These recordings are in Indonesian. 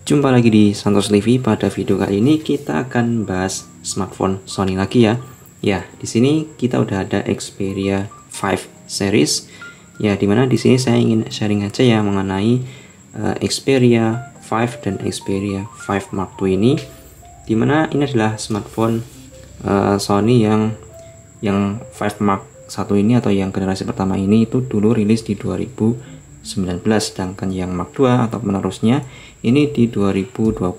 Jumpa lagi di Santos TV. Pada video kali ini kita akan bahas smartphone Sony lagi ya. Ya, di sini kita udah ada Xperia 5 series. Ya, dimana di sini saya ingin sharing aja ya mengenai Xperia 5 dan Xperia 5 Mark II ini. Dimana ini adalah smartphone Sony yang 5 Mark I ini atau yang generasi pertama ini itu dulu rilis di 2019, sedangkan yang Mark II atau penerusnya ini di 2020.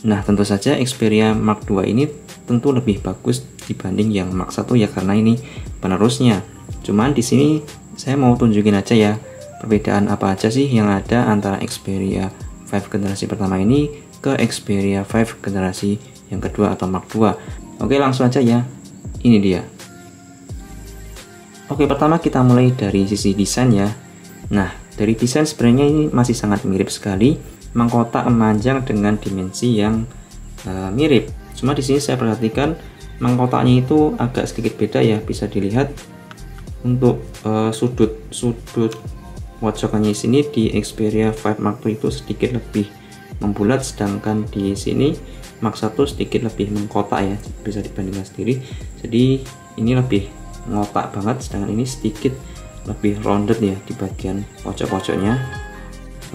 Nah, tentu saja Xperia Mark II ini tentu lebih bagus dibanding yang Mark I ya, karena ini penerusnya. Cuman di sini saya mau tunjukin aja ya perbedaan apa aja sih yang ada antara Xperia 5 generasi pertama ini ke Xperia 5 generasi yang kedua atau Mark II. Oke, langsung aja ya. Ini dia. Oke, pertama kita mulai dari sisi desain ya. Nah, dari desain sebenarnya ini masih sangat mirip sekali, mahkota memanjang dengan dimensi yang mirip. Cuma di sini saya perhatikan mahkotanya itu agak sedikit beda ya, bisa dilihat untuk sudut pojokannya sini di Xperia 5 Mark II itu sedikit lebih membulat, sedangkan di sini Mark I sedikit lebih mengkotak ya, bisa dibandingkan sendiri. Jadi ini lebih ngotak banget, sedangkan ini sedikit lebih rounded ya di bagian pojok-pojoknya.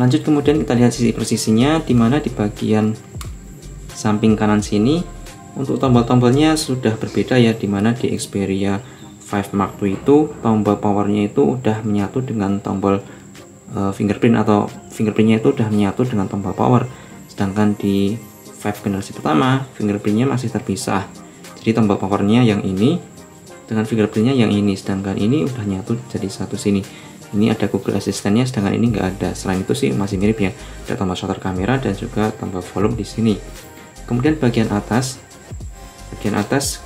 Lanjut kemudian kita lihat sisi persisinya, dimana di bagian samping kanan sini untuk tombol-tombolnya sudah berbeda ya, dimana di Xperia 5 Mark II itu tombol powernya itu udah menyatu dengan tombol fingerprint, atau fingerprintnya itu udah menyatu dengan tombol power, sedangkan di 5 generasi pertama fingerprintnya masih terpisah. Jadi tombol powernya yang ini dengan fingerprintnya yang ini, sedangkan ini udah nyatu jadi satu sini. Ini ada Google Assistant-nya, sedangkan ini nggak ada. Selain itu sih masih mirip ya, ada tombol shutter kamera dan juga tombol volume di sini. Kemudian bagian atas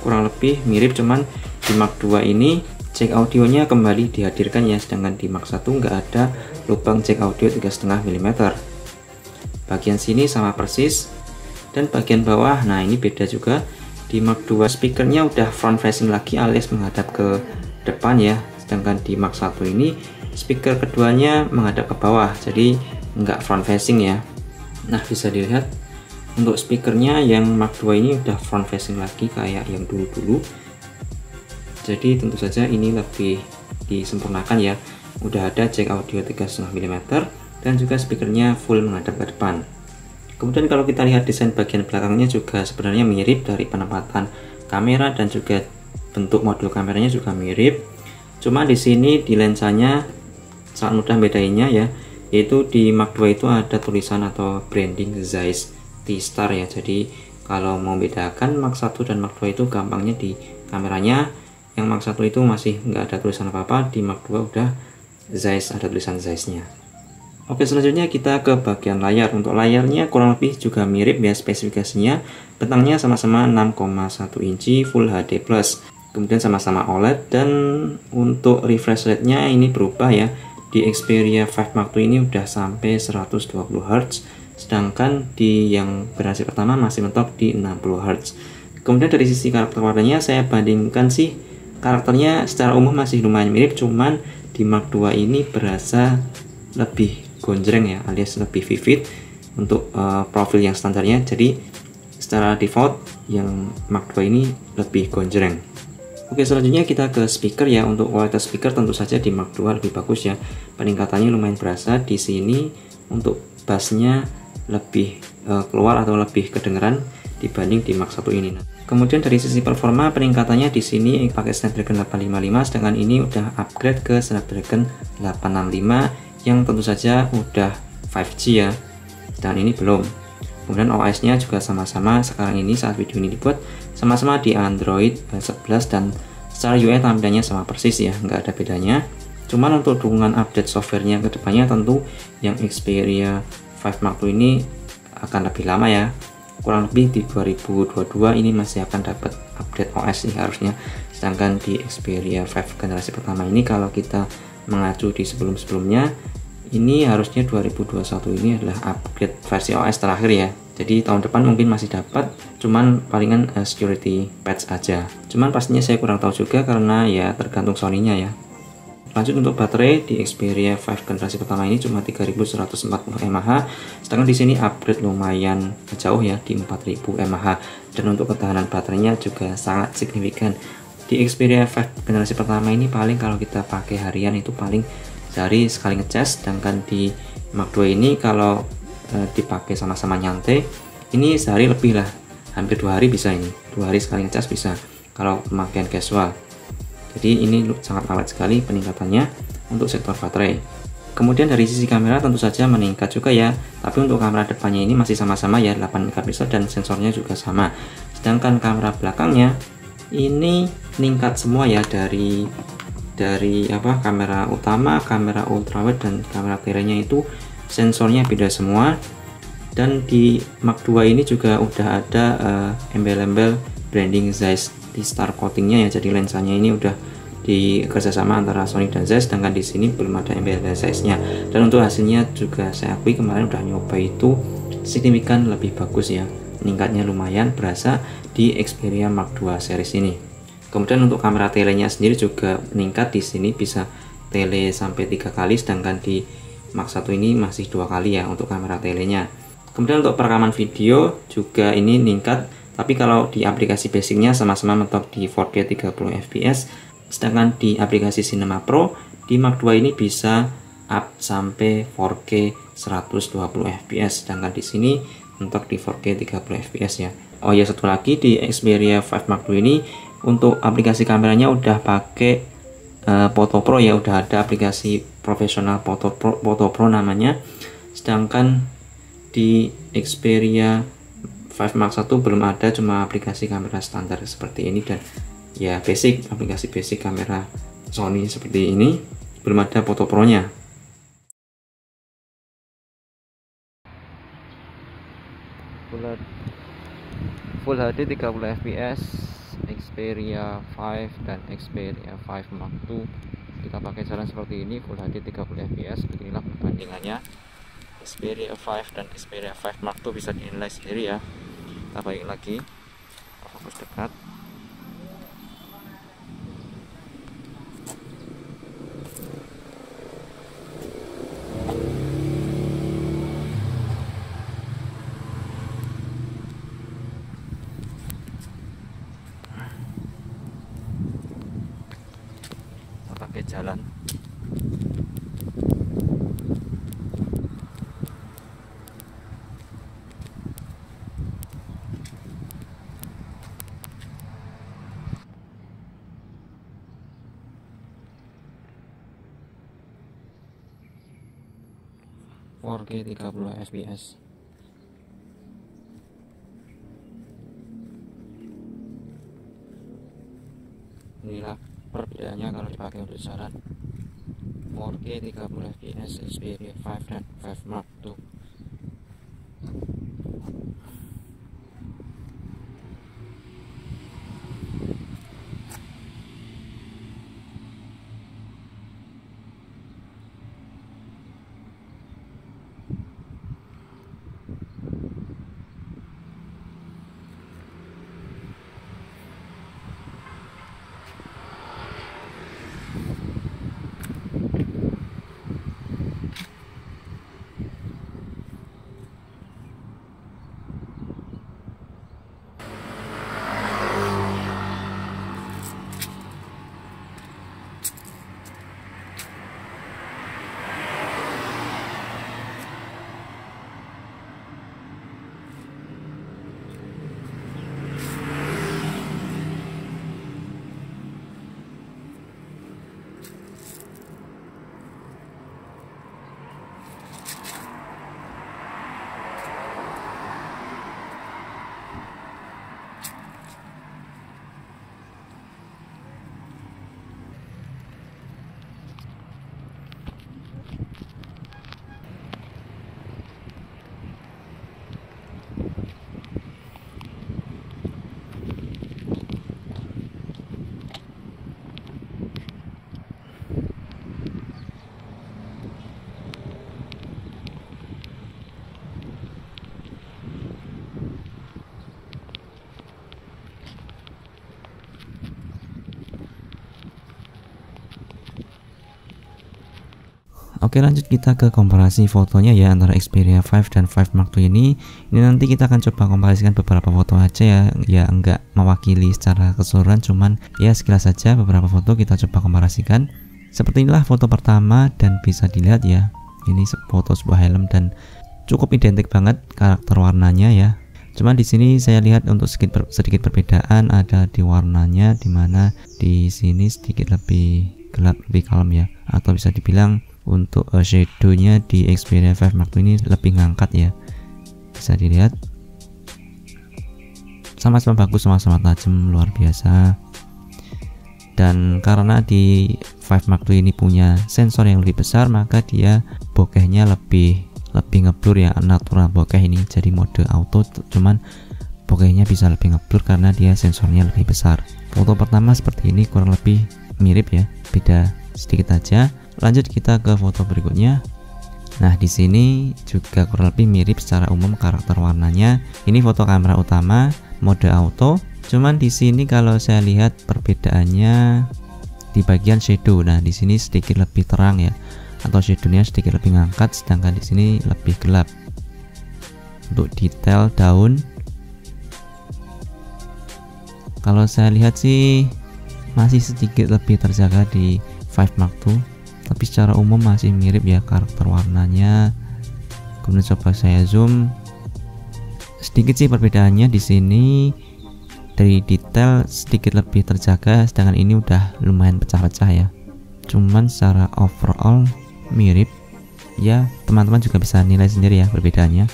kurang lebih mirip, cuman di Mark II ini jack audionya kembali dihadirkan ya, sedangkan di Mark I nggak ada lubang jack audio 3,5 mm. Bagian sini sama persis, dan bagian bawah, nah ini beda juga. Di Mark II speakernya udah front facing lagi alias menghadap ke depan ya, sedangkan di Mark I ini speaker keduanya menghadap ke bawah, jadi nggak front facing ya. Nah, bisa dilihat untuk speakernya yang Mark II ini udah front facing lagi kayak yang dulu-dulu. Jadi tentu saja ini lebih disempurnakan ya, udah ada jack audio 3,5 mm dan juga speakernya full menghadap ke depan. Kemudian kalau kita lihat desain bagian belakangnya juga sebenarnya mirip, dari penempatan kamera dan juga bentuk modul kameranya juga mirip. Cuma di sini di lensanya sangat mudah bedainnya ya, yaitu di Mark II itu ada tulisan atau branding Zeiss T-Star ya. Jadi kalau mau bedakan Mark I dan Mark II itu gampangnya di kameranya. Yang Mark I itu masih nggak ada tulisan apa-apa, di Mark II udah Zeiss, ada tulisan Zeiss-nya. Oke, selanjutnya kita ke bagian layar. Untuk layarnya kurang lebih juga mirip ya spesifikasinya. Bentangnya sama-sama 6,1 inci Full HD+. Kemudian sama-sama OLED, dan untuk refresh rate-nya ini berubah ya. Di Xperia 5 Mark II ini udah sampai 120 Hz, sedangkan di yang generasi pertama masih mentok di 60 Hz. Kemudian dari sisi karakter warnanya saya bandingkan sih, karakternya secara umum masih lumayan mirip, cuman di Mark II ini berasa lebih gonjreng ya, alias lebih vivid untuk profil yang standarnya. Jadi secara default yang Mark II ini lebih gonjreng. Oke, selanjutnya kita ke speaker ya. Untuk kualitas speaker tentu saja di Mark II lebih bagus ya, peningkatannya lumayan berasa. Di sini untuk bassnya lebih keluar atau lebih kedengeran dibanding di Mark I ini. Kemudian dari sisi performa, peningkatannya di sini pakai Snapdragon 855, sedangkan ini udah upgrade ke Snapdragon 865 yang tentu saja udah 5G ya, dan ini belum. Kemudian OS-nya juga sama-sama sekarang ini saat video ini dibuat sama-sama di Android 11, dan secara UI tampilannya sama persis ya, nggak ada bedanya. Cuman untuk dukungan update softwarenya ke depannya tentu yang Xperia 5 Mark II ini akan lebih lama ya, kurang lebih di 2022 ini masih akan dapat update OS sih harusnya. Sedangkan di Xperia 5 generasi pertama ini kalau kita mengacu di sebelum-sebelumnya, ini harusnya 2021 ini adalah upgrade versi OS terakhir ya. Jadi tahun depan mungkin masih dapat, cuman palingan security patch aja. Cuman pastinya saya kurang tahu juga karena ya tergantung Sony-nya ya. Lanjut untuk baterai di Xperia 5 generasi pertama ini cuma 3140 mAh, sedangkan di sini upgrade lumayan jauh ya di 4000 mAh, dan untuk ketahanan baterainya juga sangat signifikan. Di Xperia 5 generasi pertama ini paling kalau kita pakai harian itu paling sehari sekali ngecas, sedangkan di Mark II ini kalau dipakai sama-sama nyantai ini sehari lebih lah, hampir 2 hari bisa, ini 2 hari sekali ngecas bisa kalau pemakaian casual. Jadi ini sangat awet sekali peningkatannya untuk sektor baterai. Kemudian dari sisi kamera tentu saja meningkat juga ya, tapi untuk kamera depannya ini masih sama-sama ya 8 megapiksel dan sensornya juga sama. Sedangkan kamera belakangnya ini meningkat semua ya, dari kamera utama, kamera ultrawide dan kamera telenya itu sensornya beda semua. Dan di Mark II ini juga udah ada embel-embel branding Zeiss di star coatingnya ya, jadi lensanya ini udah di kerjasama antara Sony dan Zeiss, sedangkan di sini belum ada embel Zeiss-nya. Dan untuk hasilnya juga saya akui kemarin udah nyoba itu signifikan lebih bagus ya, meningkatnya lumayan berasa di Xperia Mark II series ini. Kemudian untuk kamera telenya sendiri juga meningkat, di sini bisa tele sampai 3 kali, sedangkan di Mark I ini masih 2 kali ya untuk kamera telenya. Kemudian untuk perekaman video juga ini meningkat, tapi kalau di aplikasi basicnya sama-sama mentok di 4K 30 fps, sedangkan di aplikasi Cinema Pro di Mark II ini bisa up sampai 4K 120 fps, sedangkan di sini mentok di 4K 30 fps ya. Oh ya, satu lagi di Xperia 5 Mark II ini untuk aplikasi kameranya udah pakai Photo Pro ya, udah ada aplikasi profesional Photo Pro namanya, sedangkan di Xperia 5 Mark I belum ada, cuma aplikasi kamera standar seperti ini dan ya aplikasi basic kamera Sony seperti ini, belum ada Photo Pro nya. Full HD 30 fps Xperia 5 dan Xperia 5 Mark II kita pakai jalan seperti ini, Full HD 30 fps. Beginilah perbandingannya Xperia 5 dan Xperia 5 Mark II, bisa dinilai sendiri ya. Kita balik lagi fokus dekat. Kita pakai jalan. K 30 fps. Inilah perbedaannya kalau dipakai untuk jalan 4K 30 fps Xperia 5 dan 5 Mark II. Oke, lanjut kita ke komparasi fotonya ya antara Xperia 5 dan 5 Mark II ini. Ini nanti kita akan coba komparasikan beberapa foto aja ya, enggak mewakili secara keseluruhan, cuman ya sekilas saja beberapa foto kita coba komparasikan. Seperti inilah foto pertama dan bisa dilihat ya, ini foto sebuah helm dan cukup identik banget karakter warnanya ya. Cuman di sini saya lihat untuk sedikit perbedaan ada di warnanya, dimana di sini sedikit lebih gelap, lebih kalem ya, atau bisa dibilang untuk shadownya di Xperia 5 Mark II ini lebih ngangkat ya, bisa dilihat sama-sama bagus, sama-sama tajam, luar biasa. Dan karena di 5 Mark II ini punya sensor yang lebih besar, maka dia bokehnya lebih ngeblur ya, natural bokeh ini jadi mode auto, cuman bokehnya bisa lebih ngeblur karena dia sensornya lebih besar. Foto pertama seperti ini kurang lebih mirip ya, beda sedikit aja. Lanjut kita ke foto berikutnya. Nah, di sini juga kurang lebih mirip secara umum karakter warnanya. Ini foto kamera utama mode auto. Cuman di sini kalau saya lihat perbedaannya di bagian shadow. Nah, di sini sedikit lebih terang ya, atau shadownya sedikit lebih ngangkat, sedangkan di sini lebih gelap. Untuk detail daun, kalau saya lihat sih masih sedikit lebih terjaga di 5 Mark II, tapi secara umum masih mirip ya karakter warnanya. Kemudian coba saya zoom, sedikit sih perbedaannya di sini. Dari detail sedikit lebih terjaga, sedangkan ini udah lumayan pecah-pecah ya. Cuman secara overall mirip ya, teman-teman juga bisa nilai sendiri ya perbedaannya.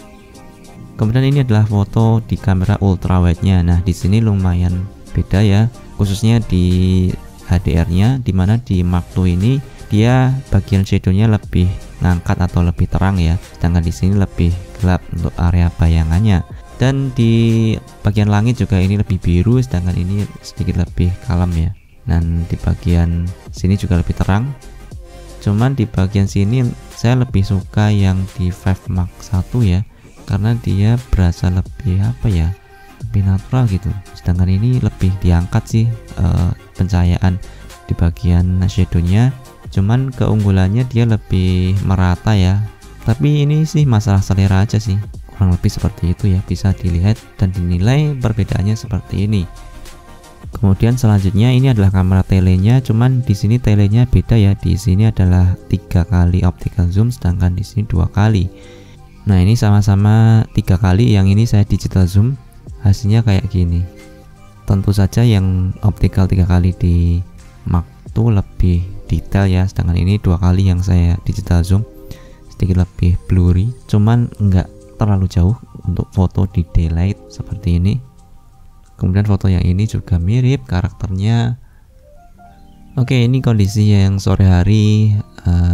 Kemudian ini adalah foto di kamera ultrawide-nya. Nah, di sini lumayan beda ya, khususnya di HDR-nya, dimana di Mark II ini dia bagian shadownya lebih ngangkat atau lebih terang ya, sedangkan di sini lebih gelap untuk area bayangannya. Dan di bagian langit juga ini lebih biru, sedangkan ini sedikit lebih kalem ya. Dan di bagian sini juga lebih terang. Cuman di bagian sini saya lebih suka yang di 5 Mark I ya, karena dia berasa lebih apa ya, lebih natural gitu. Sedangkan ini lebih diangkat sih pencahayaan di bagian shadownya. Cuman keunggulannya dia lebih merata ya, tapi ini sih masalah selera aja sih, kurang lebih seperti itu ya, bisa dilihat dan dinilai perbedaannya seperti ini. Kemudian selanjutnya ini adalah kamera telenya, cuman di sini telenya beda ya, di sini adalah 3 kali optical zoom, sedangkan di sini 2 kali. Nah, ini sama-sama 3 kali, yang ini saya digital zoom, hasilnya kayak gini. Tentu saja yang optical 3 kali di Mark II lebih detail ya, sedangkan ini 2 kali yang saya digital zoom sedikit lebih blurry, cuman enggak terlalu jauh untuk foto di daylight seperti ini. Kemudian foto yang ini juga mirip karakternya. Oke, ini kondisi yang sore hari,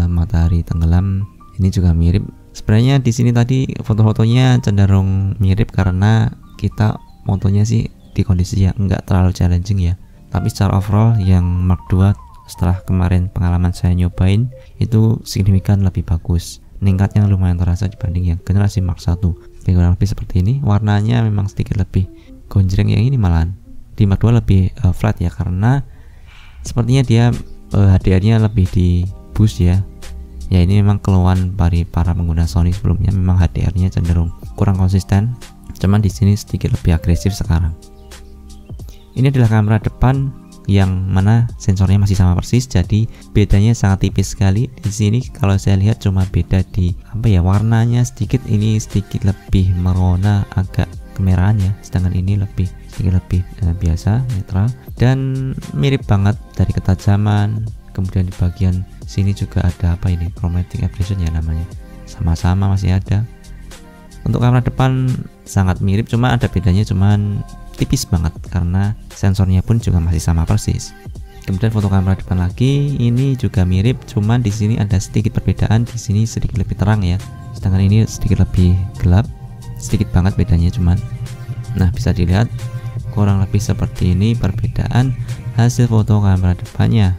matahari tenggelam, ini juga mirip. Sebenarnya di sini tadi foto-fotonya cenderung mirip karena kita fotonya sih di kondisi yang enggak terlalu challenging ya. Tapi secara overall yang Mark II setelah kemarin pengalaman saya nyobain itu signifikan lebih bagus, meningkatnya lumayan terasa dibanding yang generasi Mark I. Kurang lebih seperti ini. Warnanya memang sedikit lebih gonjreng, yang ini malahan di Mark II lebih flat ya, karena sepertinya dia HDR-nya lebih di boost ya. Ya, ini memang keluhan dari para pengguna Sony sebelumnya, memang HDR-nya cenderung kurang konsisten. Cuman di sini sedikit lebih agresif sekarang. Ini adalah kamera depan yang mana sensornya masih sama persis, jadi bedanya sangat tipis sekali. Di sini kalau saya lihat cuma beda di apa ya, warnanya sedikit, ini sedikit lebih merona, agak kemerahan ya, sedangkan ini sedikit lebih biasa, netral, dan mirip banget dari ketajaman. Kemudian di bagian sini juga ada apa ini, chromatic aberration ya namanya, sama-sama masih ada. Untuk kamera depan sangat mirip, cuma ada bedanya, cuman tipis banget karena sensornya pun juga masih sama persis. Kemudian foto kamera depan lagi, ini juga mirip, cuman di sini ada sedikit perbedaan, di sini sedikit lebih terang ya, sedangkan ini sedikit lebih gelap, sedikit banget bedanya cuman. Nah, bisa dilihat kurang lebih seperti ini perbedaan hasil foto kamera depannya.